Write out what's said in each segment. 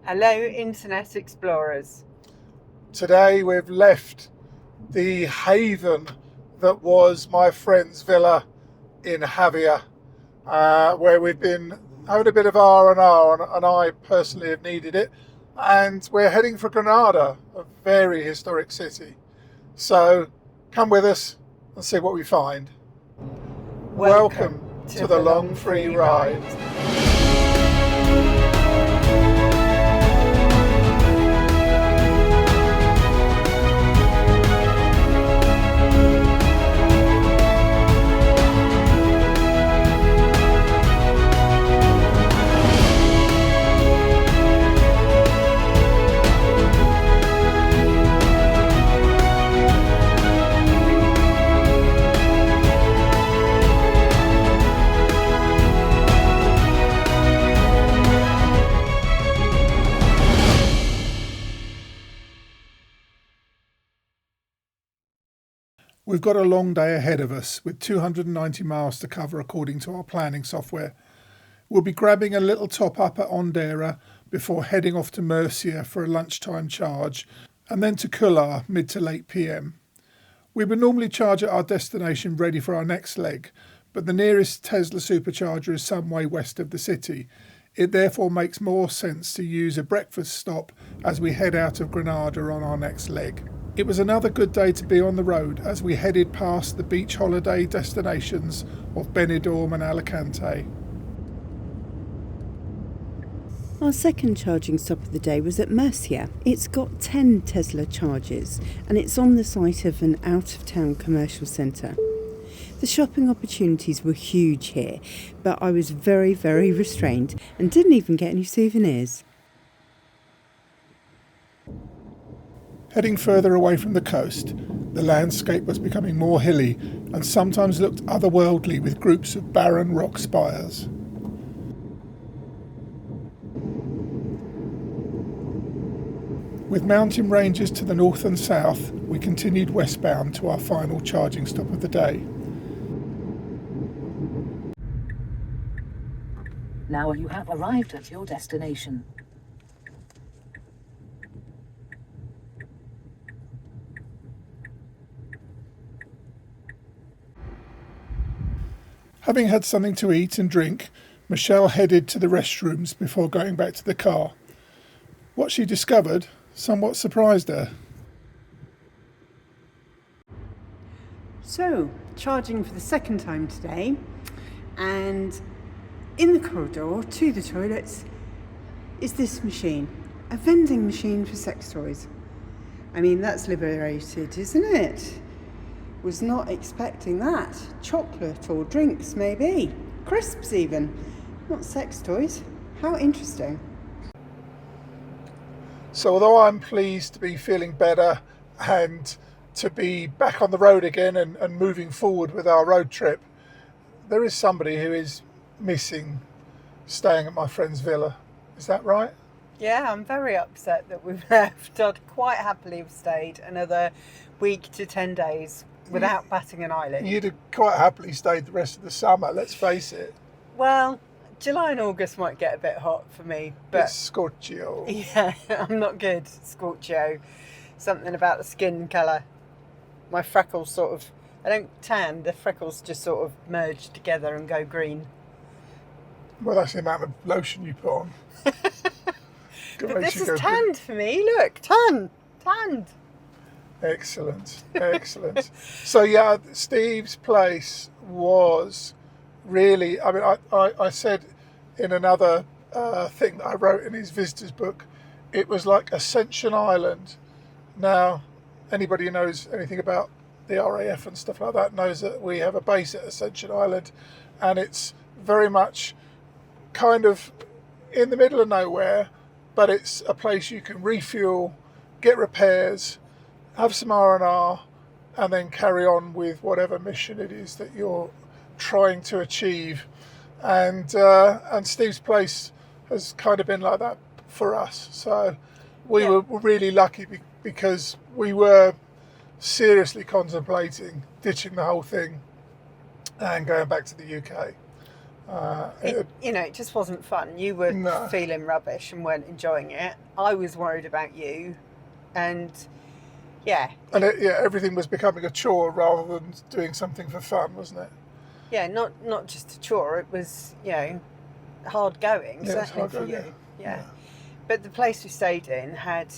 Hello, Internet Explorers. Today we've left the haven that was my friend's villa in Jávea, where we've been having a bit of R&R, and I personally have needed it. And we're heading for Granada, a very historic city. So come with us and see what we find. Welcome to the long free ride. We've got a long day ahead of us with 290 miles to cover according to our planning software. We'll be grabbing a little top up at Ondera before heading off to Murcia for a lunchtime charge and then to Cullar mid to late PM. We would normally charge at our destination ready for our next leg, but the nearest Tesla supercharger is some way west of the city. It therefore makes more sense to use a breakfast stop as we head out of Granada on our next leg. It was another good day to be on the road as we headed past the beach holiday destinations of Benidorm and Alicante. Our second charging stop of the day was at Murcia. It's got 10 Tesla charges and it's on the site of an out-of-town commercial centre. The shopping opportunities were huge here, but I was very, very restrained and didn't even get any souvenirs. Heading further away from the coast, the landscape was becoming more hilly and sometimes looked otherworldly with groups of barren rock spires. With mountain ranges to the north and south, we continued westbound to our final charging stop of the day. Now you have arrived at your destination. Having had something to eat and drink, Michelle headed to the restrooms before going back to the car. What she discovered somewhat surprised her. So, charging for the second time today, and in the corridor to the toilets is this machine, a vending machine for sex toys. I mean, that's liberated, isn't it? Was not expecting that. Chocolate or drinks maybe, crisps even, not sex toys. How interesting. So although I'm pleased to be feeling better and to be back on the road again and moving forward with our road trip, there is somebody who is missing staying at my friend's villa. Is that right? Yeah, I'm very upset that we've left. I'd quite happily have stayed another week to 10 days without batting an eyelid. You'd have quite happily stayed the rest of the summer, let's face it. Well, July and August might get a bit hot for me, but It's scorchio. yeah, I'm not good. Scorchio. Something about the skin colour. My freckles sort of, I don't tan, the freckles just sort of merge together and go green. Well, that's the amount of lotion you put on. But this is tanned for me. Look, tanned. Excellent. So yeah, Steve's place was really, I mean, I said in another thing that I wrote in his visitors book, it was like Ascension Island. Now, anybody who knows anything about the RAF and stuff like that knows that we have a base at Ascension Island, and it's very much kind of in the middle of nowhere, but it's a place you can refuel, get repairs, have some R&R, and then carry on with whatever mission it is that you're trying to achieve. And Steve's place has kind of been like that for us. So we were really lucky because we were seriously contemplating ditching the whole thing and going back to the UK. It just wasn't fun. You were No. feeling rubbish and weren't enjoying it. I was worried about you, and yeah, Everything was becoming a chore rather than doing something for fun, wasn't it? yeah, not just a chore. It was hard going, Yeah, it's certainly hard for going, you. yeah. But the place we stayed in had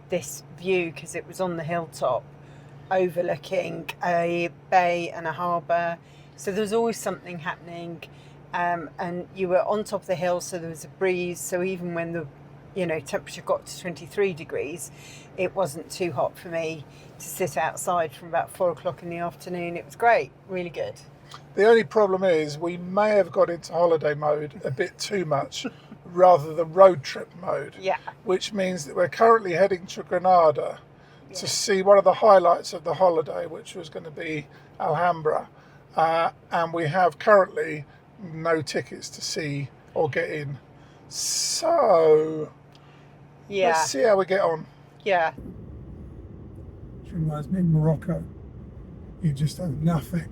this view because it was on the hilltop, overlooking a bay and a harbour. So there was always something happening, and you were on top of the hill, so there was a breeze. So even when the temperature got to 23 degrees, it wasn't too hot for me to sit outside from about 4 o'clock in the afternoon. It was great, really good. The only problem is we may have got into holiday mode a bit too much rather than road trip mode. Yeah. Which means that we're currently heading to Granada to see one of the highlights of the holiday, which was going to be Alhambra. And we have currently no tickets to see or get in. So let's see how we get on. Yeah. Which reminds me of Morocco. You just have nothing.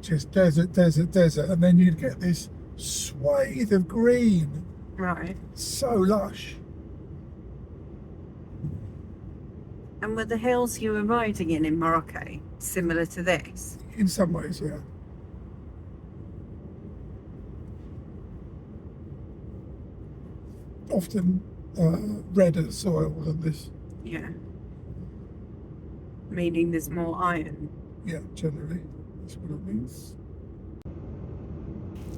Just desert, desert, desert. And then you'd get this swathe of green. Right. So lush. And were the hills you were riding in Morocco similar to this? In some ways, yeah. Often redder soil than this. Yeah. Meaning there's more iron. Yeah, generally. That's what it means.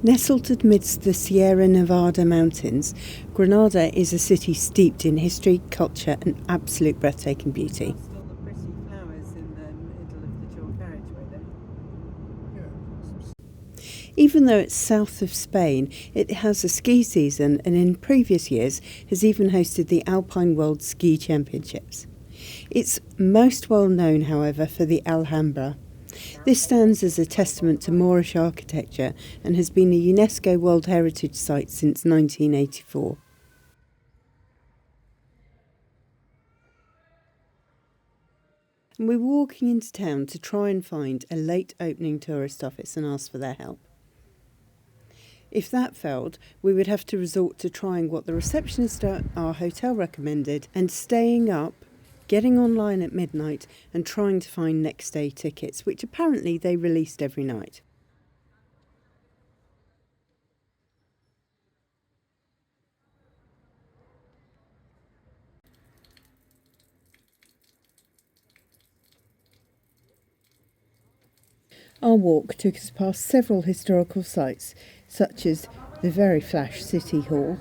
Nestled amidst the Sierra Nevada mountains, Granada is a city steeped in history, culture and absolute breathtaking beauty. All the pretty flowers in the middle of the dual carriageway there. Yeah. Even though it's south of Spain, it has a ski season and in previous years has even hosted the Alpine World Ski Championships. It's most well known, however, for the Alhambra. This stands as a testament to Moorish architecture and has been a UNESCO World Heritage Site since 1984. And we were walking into town to try and find a late opening tourist office and ask for their help. If that failed, we would have to resort to trying what the receptionist at our hotel recommended and staying up, getting online at midnight and trying to find next day tickets, which apparently they released every night. Our walk took us past several historical sites, such as the very flash City Hall,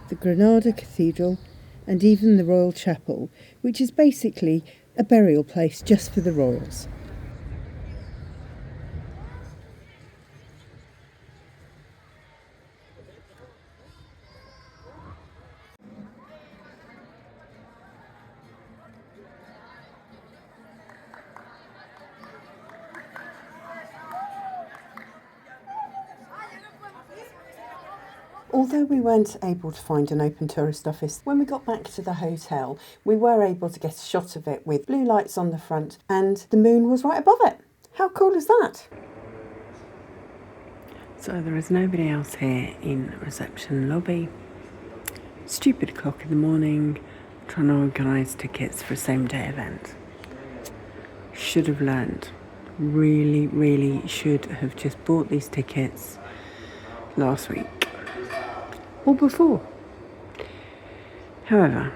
the Granada Cathedral, and even the Royal Chapel, which is basically a burial place just for the royals. Although we weren't able to find an open tourist office, when we got back to the hotel, we were able to get a shot of it with blue lights on the front and the moon was right above it. How cool is that? So there is nobody else here in the reception lobby. Stupid o'clock in the morning, trying to organise tickets for a same day event. Should have learned. Really should have just bought these tickets last week. Or before. However,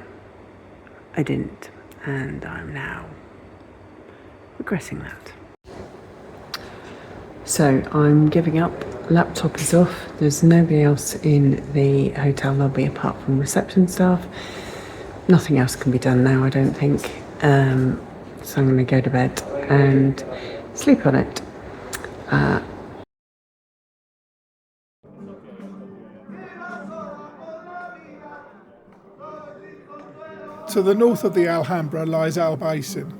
I didn't, and I'm now regretting that. So I'm giving up. Laptop is off. There's nobody else in the hotel lobby apart from reception staff. Nothing else can be done now, I don't think. So I'm going to go to bed and sleep on it. To the north of the Alhambra lies Al Basin,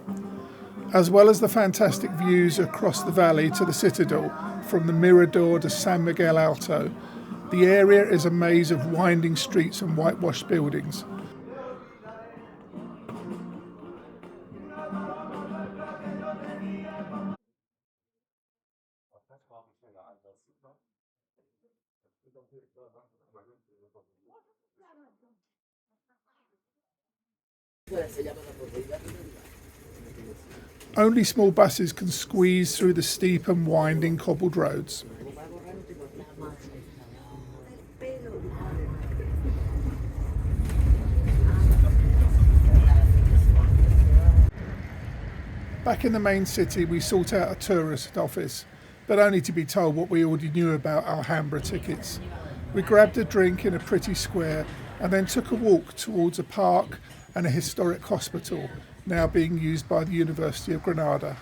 as well as the fantastic views across the valley to the citadel from the Mirador de San Miguel Alto. The area is a maze of winding streets and whitewashed buildings. Only small buses can squeeze through the steep and winding cobbled roads. Back in the main city, we sought out a tourist office, but only to be told what we already knew about Alhambra tickets. We grabbed a drink in a pretty square and then took a walk towards a park and a historic hospital, now being used by the University of Granada.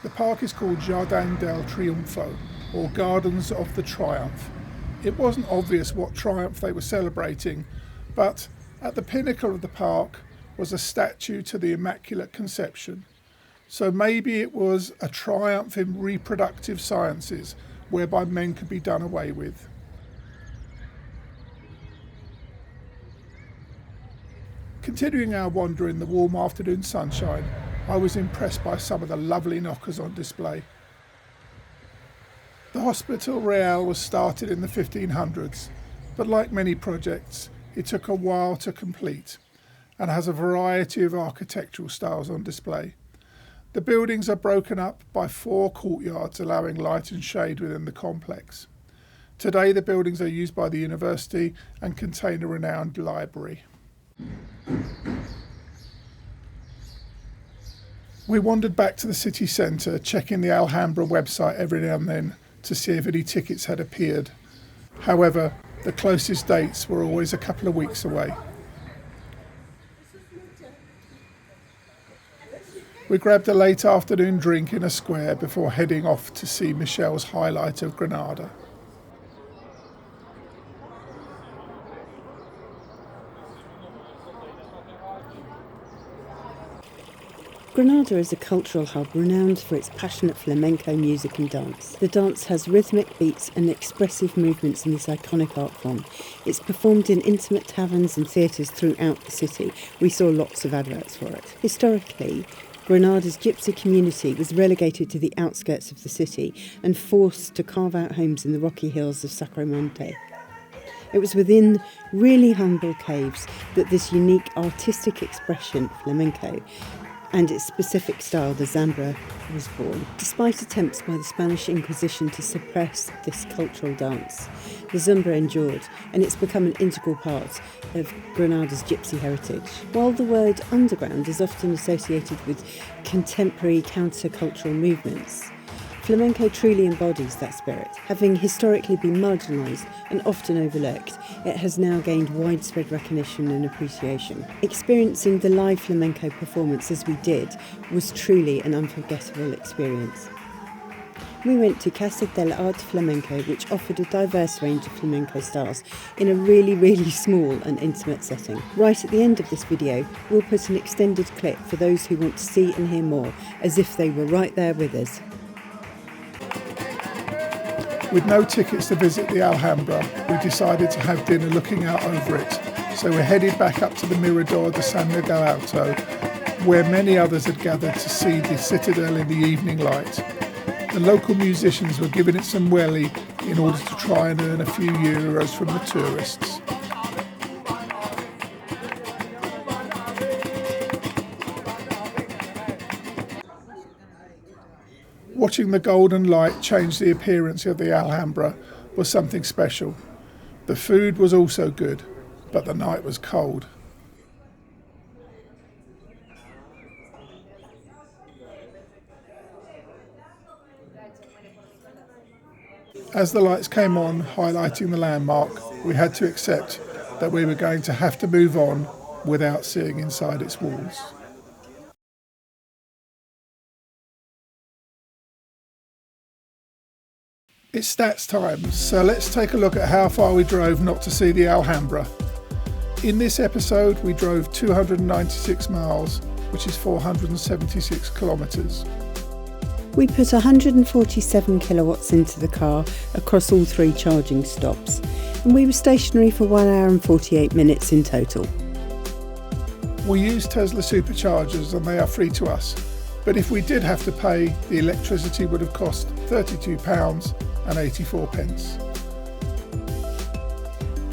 The park is called Jardin del Triunfo, or Gardens of the Triumph. It wasn't obvious what triumph they were celebrating, but at the pinnacle of the park was a statue to the Immaculate Conception. So maybe it was a triumph in reproductive sciences, whereby men could be done away with. Continuing our wander in the warm afternoon sunshine, I was impressed by some of the lovely knockers on display. The Hospital Real was started in the 1500s, but like many projects, it took a while to complete and has a variety of architectural styles on display. The buildings are broken up by 4 courtyards, allowing light and shade within the complex. Today the buildings are used by the university and contain a renowned library. We wandered back to the city centre, checking the Alhambra website every now and then to see if any tickets had appeared. However, the closest dates were always a couple of weeks away. We grabbed a late afternoon drink in a square before heading off to see Michelle's highlight of Granada. Granada is a cultural hub renowned for its passionate flamenco music and dance. The dance has rhythmic beats and expressive movements in this iconic art form. It's performed in intimate taverns and theatres throughout the city. We saw lots of adverts for it. Historically, Granada's gypsy community was relegated to the outskirts of the city and forced to carve out homes in the rocky hills of Sacromonte. It was within really humble caves that this unique artistic expression, flamenco, and its specific style, the Zambra, was born. Despite attempts by the Spanish Inquisition to suppress this cultural dance, the Zambra endured, and it's become an integral part of Granada's gypsy heritage. While the word underground is often associated with contemporary countercultural movements, flamenco truly embodies that spirit. Having historically been marginalised and often overlooked, it has now gained widespread recognition and appreciation. Experiencing the live flamenco performance as we did was truly an unforgettable experience. We went to Casa del Arte Flamenco, which offered a diverse range of flamenco styles in a really small and intimate setting. Right at the end of this video, we'll put an extended clip for those who want to see and hear more, as if they were right there with us. With no tickets to visit the Alhambra, we decided to have dinner looking out over it, so we headed back up to the Mirador de San Miguel Alto, where many others had gathered to see the citadel in the evening light. The local musicians were giving it some welly in order to try and earn a few euros from the tourists. Watching the golden light change the appearance of the Alhambra was something special. The food was also good, but the night was cold. As the lights came on, highlighting the landmark, we had to accept that we were going to have to move on without seeing inside its walls. It's stats time, so let's take a look at how far we drove not to see the Alhambra. In this episode, we drove 296 miles, which is 476 kilometres. We put 147 kilowatts into the car across all 3 charging stops, and we were stationary for 1 hour and 48 minutes in total. We use Tesla superchargers and they are free to us, but if we did have to pay, the electricity would have cost £32.84.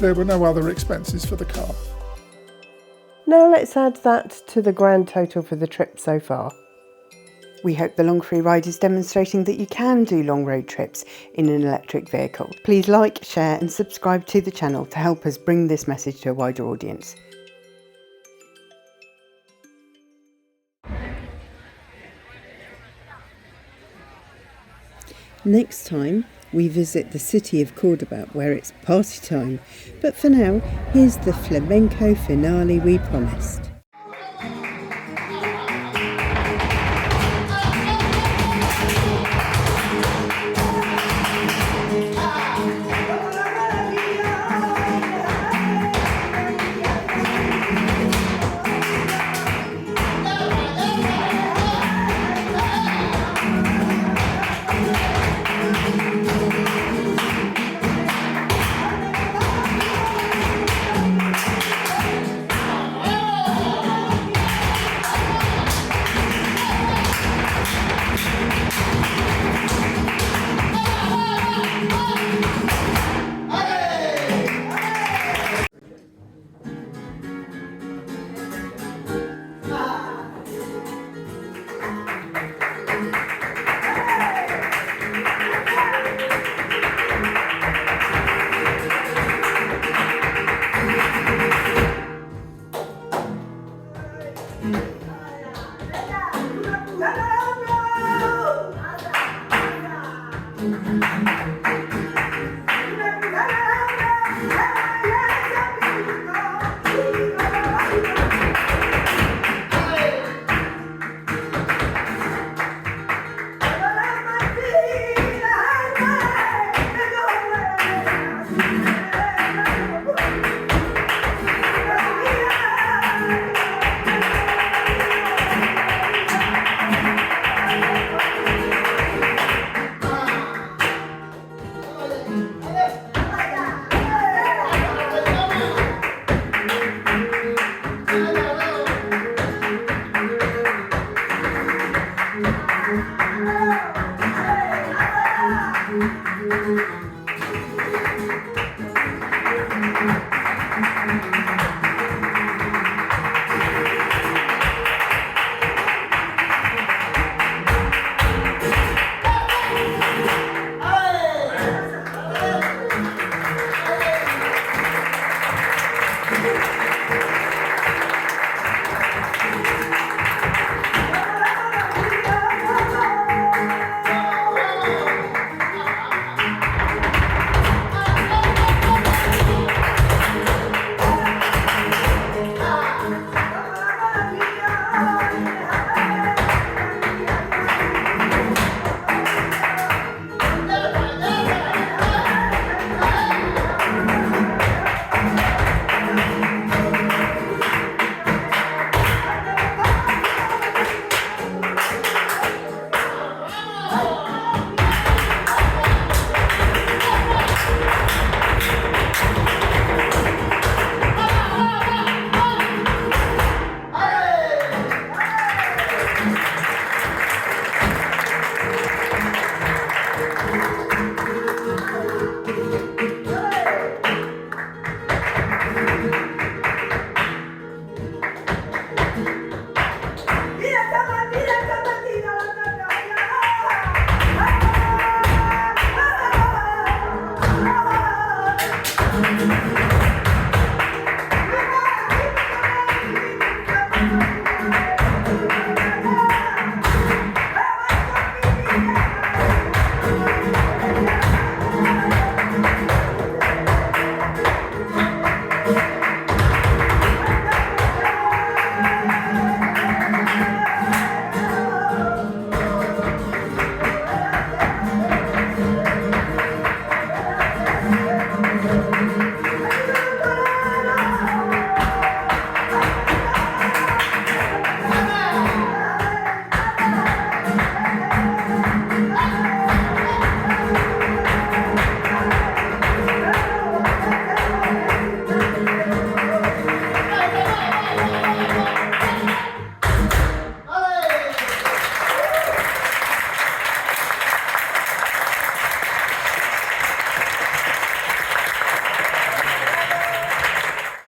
There were no other expenses for the car. Now let's add that to the grand total for the trip so far. We hope the long free ride is demonstrating that you can do long road trips in an electric vehicle. Please like, share and subscribe to the channel to help us bring this message to a wider audience. Next time we visit the city of Cordoba where it's party time, but for now here's the Flamenco Finale we promised.